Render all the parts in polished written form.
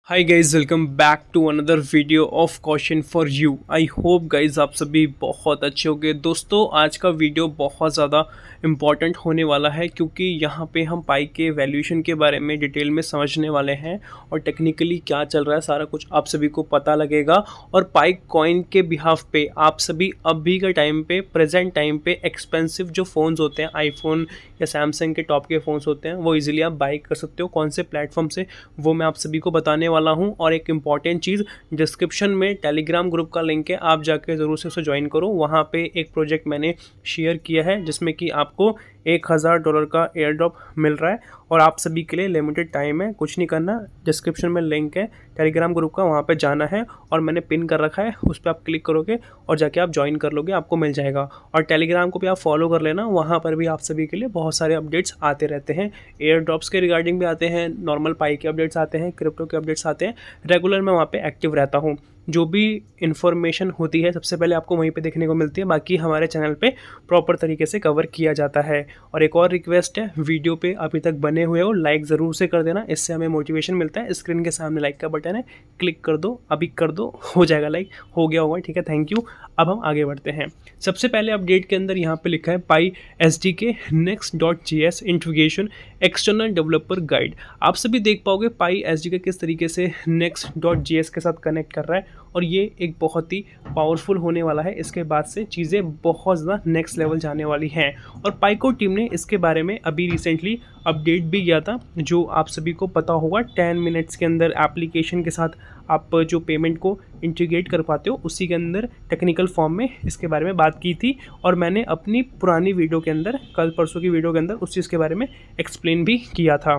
Hi guys, welcome back to another video of question for you. I hope guys आप सभी बहुत अच्छे होंगे। दोस्तों, आज का वीडियो बहुत ज़्यादा इम्पॉर्टेंट होने वाला है क्योंकि यहाँ पे हम पाई के वैल्यूएशन के बारे में डिटेल में समझने वाले हैं और टेक्निकली क्या चल रहा है सारा कुछ आप सभी को पता लगेगा। और पाई कॉइन के बिहाफ पे आप सभी अभी के टाइम पे प्रेजेंट टाइम पे एक्सपेंसिव जो फ़ोन्स होते हैं, आईफोन या सैमसंग के टॉप के फ़ोन्स होते हैं, वो इजीली आप बाई कर सकते हो। कौन से प्लेटफॉर्म से, वो मैं आप सभी को बताने वाला हूँ। और एक इम्पॉर्टेंट चीज़, डिस्क्रिप्शन में टेलीग्राम ग्रुप का लिंक है, आप जाके ज़रूर से उसे ज्वाइन करो। वहाँ पे एक प्रोजेक्ट मैंने शेयर किया है जिसमें कि आपको $1000 का एयर ड्रॉप मिल रहा है और आप सभी के लिए लिमिटेड टाइम है। कुछ नहीं करना, डिस्क्रिप्शन में लिंक है टेलीग्राम ग्रुप का, वहाँ पे जाना है और मैंने पिन कर रखा है, उस पर आप क्लिक करोगे और जाके आप ज्वाइन कर लोगे, आपको मिल जाएगा। और टेलीग्राम को भी आप फॉलो कर लेना, वहाँ पर भी आप सभी के लिए बहुत सारे अपडेट्स आते रहते हैं। एयर ड्रॉप्स के रिगार्डिंग भी आते हैं, नॉर्मल पाई के अपडेट्स आते हैं, क्रिप्टो के अपडेट्स आते हैं। रेगुलर मैं वहाँ पे एक्टिव रहता हूँ। जो भी इन्फॉर्मेशन होती है सबसे पहले आपको वहीं पे देखने को मिलती है, बाकी हमारे चैनल पे प्रॉपर तरीके से कवर किया जाता है। और एक और रिक्वेस्ट है, वीडियो पे अभी तक बने हुए हो लाइक ज़रूर से कर देना, इससे हमें मोटिवेशन मिलता है। स्क्रीन के सामने लाइक का बटन है, क्लिक कर दो, अभी कर दो, हो जाएगा लाइक, हो गया होगा, ठीक है, थैंक यू। अब हम आगे बढ़ते हैं। सबसे पहले अपडेट के अंदर यहाँ पे लिखा है पाई SDK next.js integration external developer guide. आप सभी देख पाओगे पाई SDK किस तरीके से next.js के साथ कनेक्ट कर रहा है और ये एक बहुत ही पावरफुल होने वाला है। इसके बाद से चीज़ें बहुत ज़्यादा नेक्स्ट लेवल जाने वाली हैं और पाइको टीम ने इसके बारे में अभी रिसेंटली अपडेट भी किया था, जो आप सभी को पता होगा। 10 मिनट्स के अंदर एप्लीकेशन के साथ आप जो पेमेंट को इंटीग्रेट कर पाते हो, उसी के अंदर टेक्निकल फॉर्म में इसके बारे में बात की थी और मैंने अपनी पुरानी वीडियो के अंदर, कल परसों की वीडियो के अंदर उस चीज़ के बारे में एक्सप्लेन भी किया था।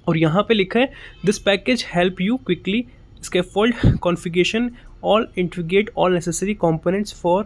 और यहाँ पे लिखा है this package help you quickly scaffold configuration all integrate all necessary components for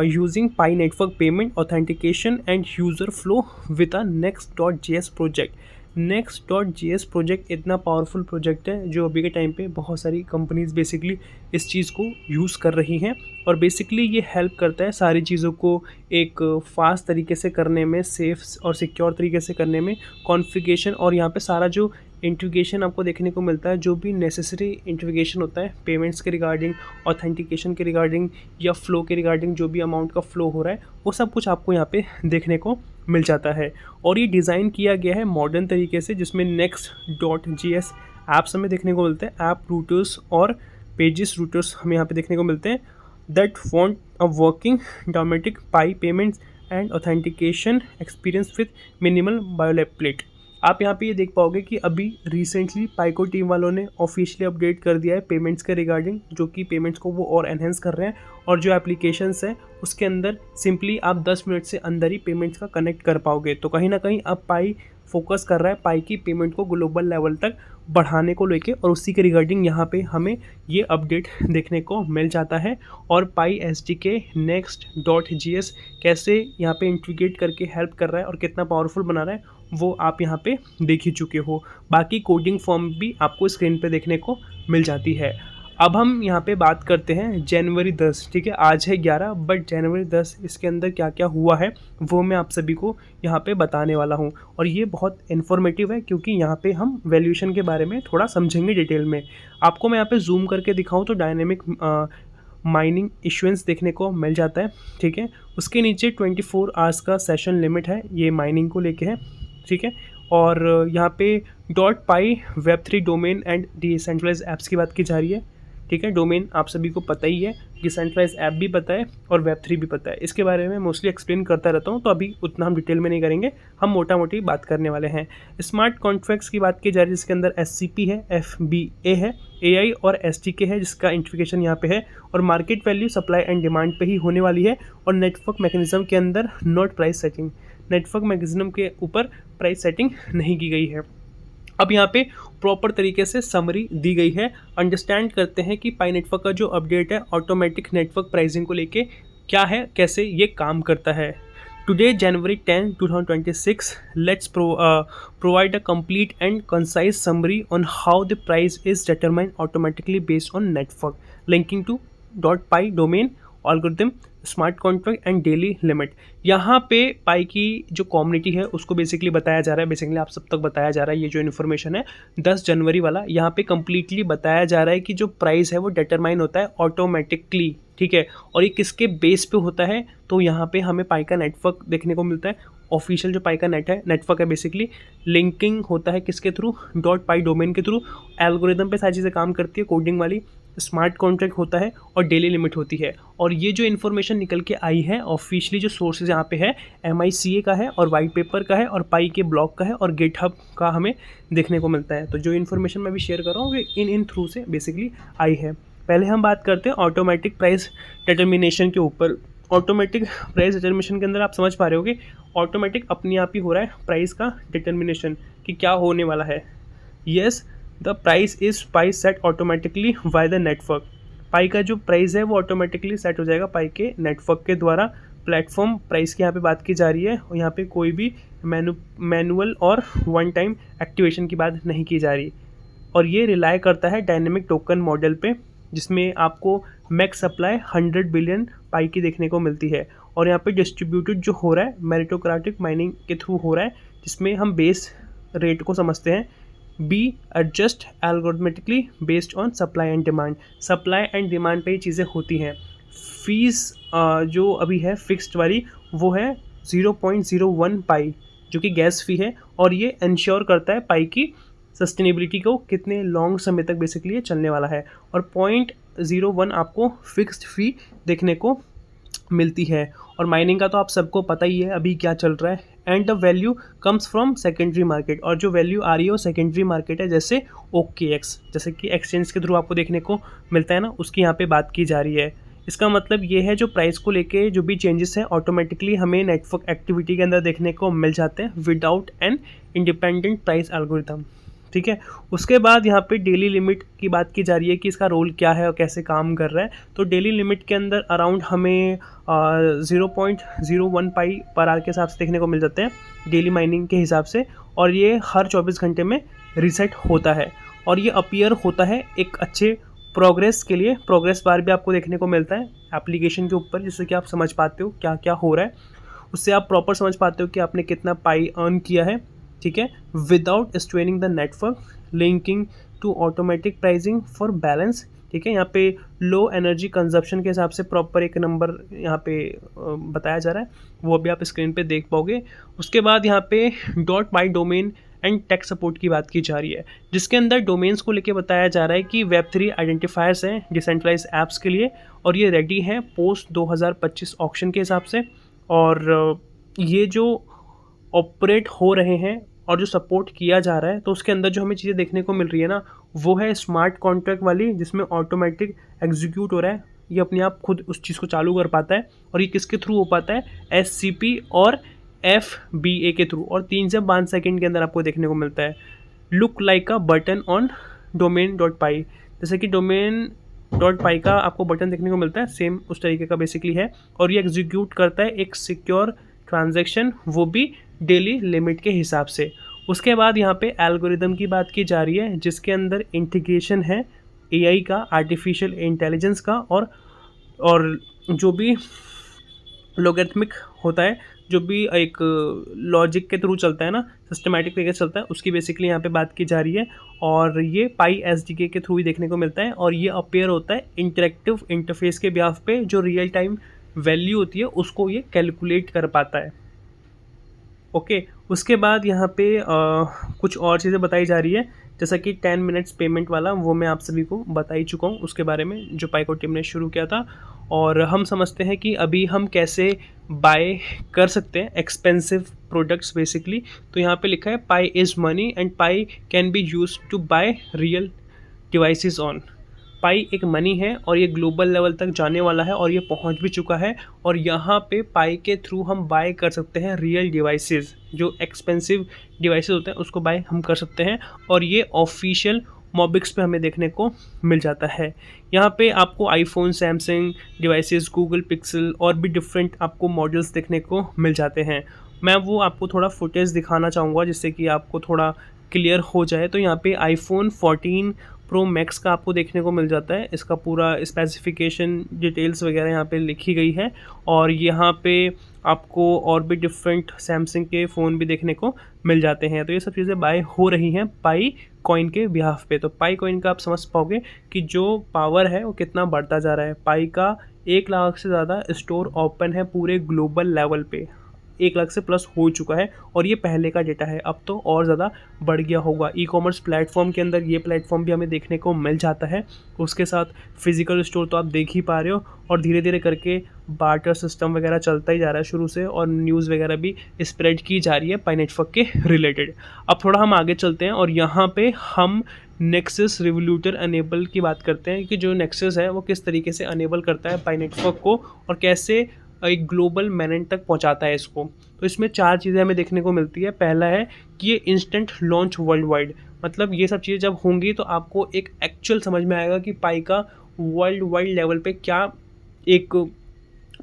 using Pi network payment authentication and user flow with a next.js project। next.js project इतना पावरफुल प्रोजेक्ट है जो अभी के टाइम पे बहुत सारी कंपनीज बेसिकली इस चीज़ को यूज़ कर रही हैं और बेसिकली ये हेल्प करता है सारी चीज़ों को एक फास्ट तरीके से करने में, सेफ और सिक्योर तरीके से करने में, कॉन्फ़िगरेशन और यहाँ पे सारा जो इंटीग्रेशन आपको देखने को मिलता है, जो भी नेसेसरी इंटीग्रेशन होता है पेमेंट्स के रिगार्डिंग, ऑथेंटिकेशन के रिगार्डिंग या फ्लो के रिगार्डिंग, जो भी अमाउंट का फ्लो हो रहा है वो सब कुछ आपको यहाँ पे देखने को मिल जाता है। और ये डिज़ाइन किया गया है मॉडर्न तरीके से, जिसमें next.js ऐप्स हमें देखने को मिलते हैं, ऐप रूटर्स और पेजेस रूटर्स हमें यहाँ पे देखने को मिलते हैं that want a working dogmatic Pi payments and authentication experience with minimal boilerplate. आप यहाँ पे ये देख पाओगे कि अभी रिसेंटली पाइको टीम वालों ने ऑफिशियली अपडेट कर दिया है पेमेंट्स के रिगार्डिंग, जो कि पेमेंट्स को वो और एनहेंस कर रहे हैं और जो एप्लीकेशंस है उसके अंदर सिंपली आप 10 मिनट से अंदर ही पेमेंट्स का कनेक्ट कर पाओगे। तो कहीं ना कहीं अब पाई फोकस कर रहा है पाई की पेमेंट को ग्लोबल लेवल तक बढ़ाने को लेके और उसी के रिगार्डिंग यहाँ पे हमें ये अपडेट देखने को मिल जाता है। और पाई SDK next.js कैसे यहाँ पे इंटीग्रेट करके हेल्प कर रहा है और कितना पावरफुल बना रहा है वो आप यहाँ पे देख ही चुके हो। बाकी कोडिंग फॉर्म भी आपको स्क्रीन पे देखने को मिल जाती है। अब हम यहाँ पे बात करते हैं जनवरी 10, ठीक है, आज है 11, बट जनवरी 10 इसके अंदर क्या क्या हुआ है वो मैं आप सभी को यहाँ पे बताने वाला हूँ। और ये बहुत इन्फॉर्मेटिव है क्योंकि यहाँ पे हम वैल्यूएशन के बारे में थोड़ा समझेंगे डिटेल में। आपको मैं यहाँ पे जूम करके दिखाऊँ तो डायनेमिक माइनिंग इशुएंस देखने को मिल जाता है, ठीक है। उसके नीचे 24 आवर्स का सेशन लिमिट है, ये माइनिंग को लेके है, ठीक है। और यहाँ पे .py Web3 domain and decentralise apps की बात की जा रही है, ठीक है। डोमेन आप सभी को पता ही है, डिसेंट्रलाइज ऐप भी पता है और Web3 भी पता है। इसके बारे में मोस्टली एक्सप्लेन करता रहता हूँ, तो अभी उतना हम डिटेल में नहीं करेंगे, हम मोटा मोटी बात करने वाले हैं। स्मार्ट कॉन्ट्रैक्ट्स की बात की जा रही है, जिसके अंदर SCP है, FBA है, AI और SDK है जिसका इंटीग्रेशन यहाँ पे है। और market value supply and demand पे ही होने वाली है। और नेटवर्क मैकेनिज्म के अंदर not price setting, network mechanism के ऊपर प्राइस सेटिंग नहीं की गई है। अब यहाँ पे प्रॉपर तरीके से समरी दी गई है। अंडरस्टैंड करते हैं कि पाई नेटवर्क का जो अपडेट है ऑटोमेटिक नेटवर्क प्राइसिंग को लेके क्या है, कैसे ये काम करता है। Today January 10, 2026, let's provide a complete and concise summary on how the price is determined automatically based on network linking to .py domain algorithm smart contract and daily limit. यहाँ पे पाई की जो कम्युनिटी है उसको बेसिकली बताया जा रहा है, बेसिकली आप सब तक बताया जा रहा है। ये जो इन्फॉर्मेशन है 10 जनवरी वाला, यहाँ पे कंप्लीटली बताया जा रहा है कि जो प्राइस है वो डिटरमाइन होता है ऑटोमेटिकली, ठीक है। और ये किसके बेस पे होता है, तो यहाँ पे हमें पाई का नेटवर्क देखने को मिलता है। ऑफिशियल जो पाई का नेटवर्क है बेसिकली लिंकिंग होता है किसके थ्रू, डॉट पाई डोमेन के थ्रू। एल्गोरिदम पे सारी चीज़ें काम करती है, कोडिंग वाली। स्मार्ट कॉन्ट्रैक्ट होता है और डेली लिमिट होती है। और ये जो इन्फॉर्मेशन निकल के आई है ऑफिशियली, जो सोर्सेज यहाँ पे है MICA का है और वाइट पेपर का है और पाई के ब्लॉग का है और गिटहब का हमें देखने को मिलता है। तो जो इन्फॉर्मेशन मैं भी शेयर कर रहा हूँ इन थ्रू से बेसिकली आई है। पहले हम बात करते हैं ऑटोमेटिक प्राइस डिटर्मिनेशन के ऊपर। ऑटोमेटिक प्राइस डिटर्मिनेशन के अंदर आप समझ पा रहे होगे ऑटोमेटिक अपने आप ही हो रहा है प्राइस का डिटर्मिनेशन कि क्या होने वाला है। Yes, the price is Pi set automatically by the network. Pi का जो प्राइस है वो ऑटोमेटिकली सेट हो जाएगा पाई के नेटवर्क के द्वारा। प्लेटफॉर्म प्राइस की यहाँ पे बात की जा रही है और यहाँ पे कोई भी मैनुअल और वन टाइम एक्टिवेशन की बात नहीं की जा रही। और ये रिलाई करता है डायनेमिक टोकन मॉडल पे, जिसमें आपको मैक्स सप्लाई 100 बिलियन पाई की देखने को मिलती है। और यहाँ पे डिस्ट्रीब्यूटेड जो हो रहा है मेरिटोक्रेटिक माइनिंग के थ्रू हो रहा है, जिसमें हम बेस रेट को समझते हैं be adjust algorithmically based on supply and demand. Supply and demand पे ये चीज़ें होती हैं। फीस जो अभी है फिक्स्ड वाली वो है 0.01 पाई, जो कि गैस फी है। और ये इंश्योर करता है पाई की सस्टेनेबिलिटी को, कितने लॉन्ग समय तक बेसिकली ये चलने वाला है। और 0.01 आपको फिक्स्ड फी देखने को मिलती है। और माइनिंग का तो आप सबको पता ही है अभी क्या चल रहा है। And the value comes from secondary market, और जो वैल्यू आ रही है वो सेकेंडरी मार्केट है, जैसे OKX, जैसे कि एक्सचेंज के थ्रू आपको देखने को मिलता है ना, उसकी यहाँ पे बात की जा रही है। इसका मतलब ये है जो प्राइस को लेके जो भी चेंजेस हैं ऑटोमेटिकली हमें नेटवर्क एक्टिविटी के अंदर देखने को मिल जाते हैं without an independent price algorithm, ठीक है। उसके बाद यहाँ पे डेली लिमिट की बात की जा रही है कि इसका रोल क्या है और कैसे काम कर रहा है। तो डेली लिमिट के अंदर अराउंड हमें 0.01 पाई पर आवर के हिसाब से देखने को मिल जाते हैं डेली माइनिंग के हिसाब से। और ये हर 24 घंटे में रीसेट होता है और ये अपीयर होता है एक अच्छे प्रोग्रेस के लिए। प्रोग्रेस बार भी आपको देखने को मिलता है एप्लीकेशन के ऊपर, जिससे कि आप समझ पाते हो क्या क्या हो रहा है। उससे आप प्रॉपर समझ पाते हो कि आपने कितना पाई अर्न किया है, ठीक है, without straining the network linking to automatic pricing for balance, ठीक है। यहाँ पे लो एनर्जी कंजप्शन के हिसाब से प्रॉपर एक नंबर यहाँ पे बताया जा रहा है, वो अभी आप स्क्रीन पे देख पाओगे। उसके बाद यहाँ पे dot buy domain and tech support की बात की जा रही है, जिसके अंदर डोमेन्स को लेके बताया जा रहा है कि Web3 आइडेंटिफायर्स हैं डिसेंट्रलाइज ऐप्स के लिए और ये रेडी हैं पोस्ट 2025 ऑक्शन के हिसाब से। और ये जो ऑपरेट हो रहे हैं और जो सपोर्ट किया जा रहा है, तो उसके अंदर जो हमें चीज़ें देखने को मिल रही है ना, वो है स्मार्ट कॉन्ट्रैक्ट वाली, जिसमें ऑटोमेटिक एग्जीक्यूट हो रहा है, ये अपने आप खुद उस चीज़ को चालू कर पाता है। और ये किसके थ्रू हो पाता है, SCP और FBA के थ्रू। और 3 से 5 सेकेंड के अंदर आपको देखने को मिलता है। Look like a button on domain.py, जैसे कि domain.py का आपको बटन देखने को मिलता है, सेम उस तरीके का बेसिकली है। और ये एग्जीक्यूट करता है एक सिक्योर ट्रांजैक्शन, वो भी डेली लिमिट के हिसाब से। उसके बाद यहाँ पे एल्गोरिदम की बात की जा रही है, जिसके अंदर इंटीग्रेशन है AI का, आर्टिफिशियल इंटेलिजेंस का, और जो भी लोगरिथमिक होता है, जो भी एक लॉजिक के थ्रू चलता है ना, सिस्टमैटिक तरीके से चलता है, उसकी बेसिकली यहाँ पे बात की जा रही है। और ये पाई SDK के थ्रू ही देखने को मिलता है और ये अपीयर होता है इंटरेक्टिव इंटरफेस के बिहाफ पे, जो रियल टाइम वैल्यू होती है उसको ये कैलकुलेट कर पाता है। ओके, उसके बाद यहाँ पे कुछ और चीज़ें बताई जा रही है, जैसा कि 10 मिनट्स पेमेंट वाला, वो मैं आप सभी को बता ही चुका हूँ उसके बारे में, जो पाइको टीम ने शुरू किया था। और हम समझते हैं कि अभी हम कैसे बाय कर सकते हैं एक्सपेंसिव प्रोडक्ट्स बेसिकली। तो यहाँ पे लिखा है Pi is money and Pi can be use to buy real devices on. Pi एक मनी है और ये ग्लोबल लेवल तक जाने वाला है और ये पहुंच भी चुका है। और यहाँ पे पाई के थ्रू हम बाय कर सकते हैं रियल डिवाइसेस, जो एक्सपेंसिव डिवाइसेस होते हैं उसको बाय हम कर सकते हैं। और ये ऑफिशियल मोबिक्स पे हमें देखने को मिल जाता है। यहाँ पे आपको iPhone, Samsung devices, Google pixel और भी डिफरेंट आपको मॉडल्स देखने को मिल जाते हैं। मैं वो आपको थोड़ा फुटेज दिखाना चाहूँगा जिससे कि आपको थोड़ा क्लियर हो जाए। तो यहाँ पे आईफोन 14 प्रो मैक्स का आपको देखने को मिल जाता है। इसका पूरा स्पेसिफिकेशन डिटेल्स वगैरह यहाँ पे लिखी गई है और यहाँ पे आपको और भी डिफरेंट सैमसंग के फ़ोन भी देखने को मिल जाते हैं। तो ये सब चीज़ें बाय हो रही हैं पाई कॉइन के बिहाफ पे। तो पाई कॉइन का आप समझ पाओगे कि जो पावर है वो कितना बढ़ता जा रहा है। पाई का 1 लाख से ज़्यादा स्टोर ओपन है पूरे ग्लोबल लेवल पे, 1 लाख से प्लस हो चुका है और ये पहले का डेटा है, अब तो और ज़्यादा बढ़ गया होगा। ई कॉमर्स प्लेटफॉर्म के अंदर ये प्लेटफॉर्म भी हमें देखने को मिल जाता है। उसके साथ फिजिकल स्टोर तो आप देख ही पा रहे हो और धीरे धीरे करके बार्टर सिस्टम वगैरह चलता ही जा रहा है शुरू से और न्यूज़ वगैरह भी स्प्रेड की जा रही है पाई नेटवर्क के रिलेटेड। अब थोड़ा हम आगे चलते हैं और यहाँ पे हम नेक्सस रिवोल्यूटर अनेबल की बात करते हैं कि जो नेक्सस है वो किस तरीके से अनेबल करता है पाई नेटवर्क को और कैसे एक ग्लोबल मैनेंट तक पहुंचाता है इसको। तो इसमें 4 चीज़ें हमें देखने को मिलती है। पहला है कि ये इंस्टेंट लॉन्च वर्ल्ड वाइड, मतलब ये सब चीज़ें जब होंगी तो आपको एक एक्चुअल समझ में आएगा कि पाई का वर्ल्ड वाइड लेवल पे क्या एक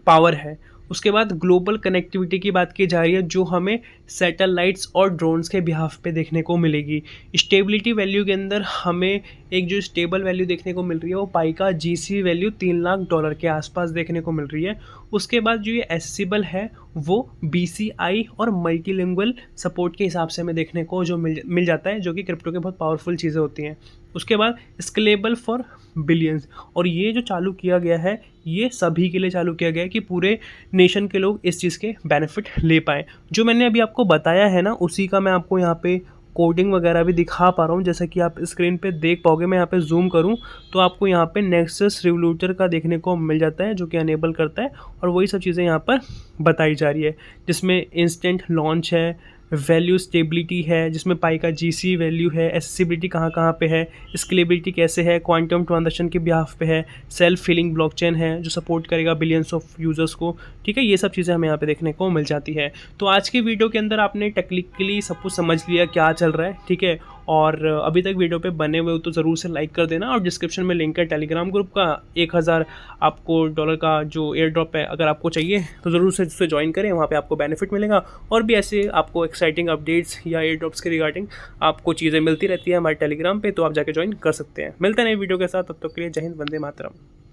पावर है। उसके बाद ग्लोबल कनेक्टिविटी की बात की जा रही है जो हमें सैटेलाइट्स और ड्रोन्स के बिहाफ पे देखने को मिलेगी। स्टेबिलिटी वैल्यू के अंदर हमें एक जो स्टेबल वैल्यू देखने को मिल रही है वो पाई का जीसी वैल्यू $3 लाख के आसपास देखने को मिल रही है। उसके बाद जो ये एसेसिबल है वो BCI और मल्टीलिंगुअल सपोर्ट के हिसाब से हमें देखने को जो मिल जाता है, जो कि क्रिप्टो के बहुत पावरफुल चीज़ें होती हैं। उसके बाद स्केलेबल फॉर बिलियंस, और ये जो चालू किया गया है ये सभी के लिए चालू किया गया है कि पूरे नेशन के लोग इस चीज़ के बेनिफिट ले पाएँ। जो मैंने अभी आपको बताया है ना उसी का मैं आपको यहाँ पे कोडिंग वगैरह भी दिखा पा रहा हूँ, जैसा कि आप स्क्रीन पे देख पाओगे। मैं यहाँ पे जूम करूँ तो आपको यहाँ पे नेक्सस रिवोल्यूटर का देखने को मिल जाता है जो कि अनेबल करता है और वही सब चीज़ें यहाँ पर बताई जा रही है, जिसमें इंस्टेंट लॉन्च है, वैल्यू स्टेबिलिटी है, जिसमें पाई का जीसी वैल्यू है, एसेसिबिलिटी कहाँ कहाँ पे है, स्केलेबिलिटी कैसे है, क्वांटम ट्रांजैक्शन के बिहाफ पे है, सेल्फ फिलिंग ब्लॉकचेन है जो सपोर्ट करेगा बिलियंस ऑफ यूज़र्स को। ठीक है, ये सब चीज़ें हमें यहाँ पे देखने को मिल जाती है। तो आज की वीडियो के अंदर आपने टेक्निकली सब कुछ समझ लिया क्या चल रहा है। ठीक है, और अभी तक वीडियो पे बने हुए हो तो ज़रूर से लाइक कर देना और डिस्क्रिप्शन में लिंक है टेलीग्राम ग्रुप का। $1000 आपको डॉलर का जो एयर ड्रॉप है अगर आपको चाहिए तो ज़रूर से उससे ज्वाइन करें, वहाँ पे आपको बेनिफिट मिलेगा और भी ऐसे आपको एक्साइटिंग अपडेट्स या एयर ड्रॉप्स के रिगार्डिंग आपको चीज़ें मिलती रहती है हमारे टेलीग्राम पे, तो आप जाके ज्वाइन कर सकते हैं। मिलते हैं नई वीडियो के साथ, तब तक के लिए जय हिंद, वंदे मातरम।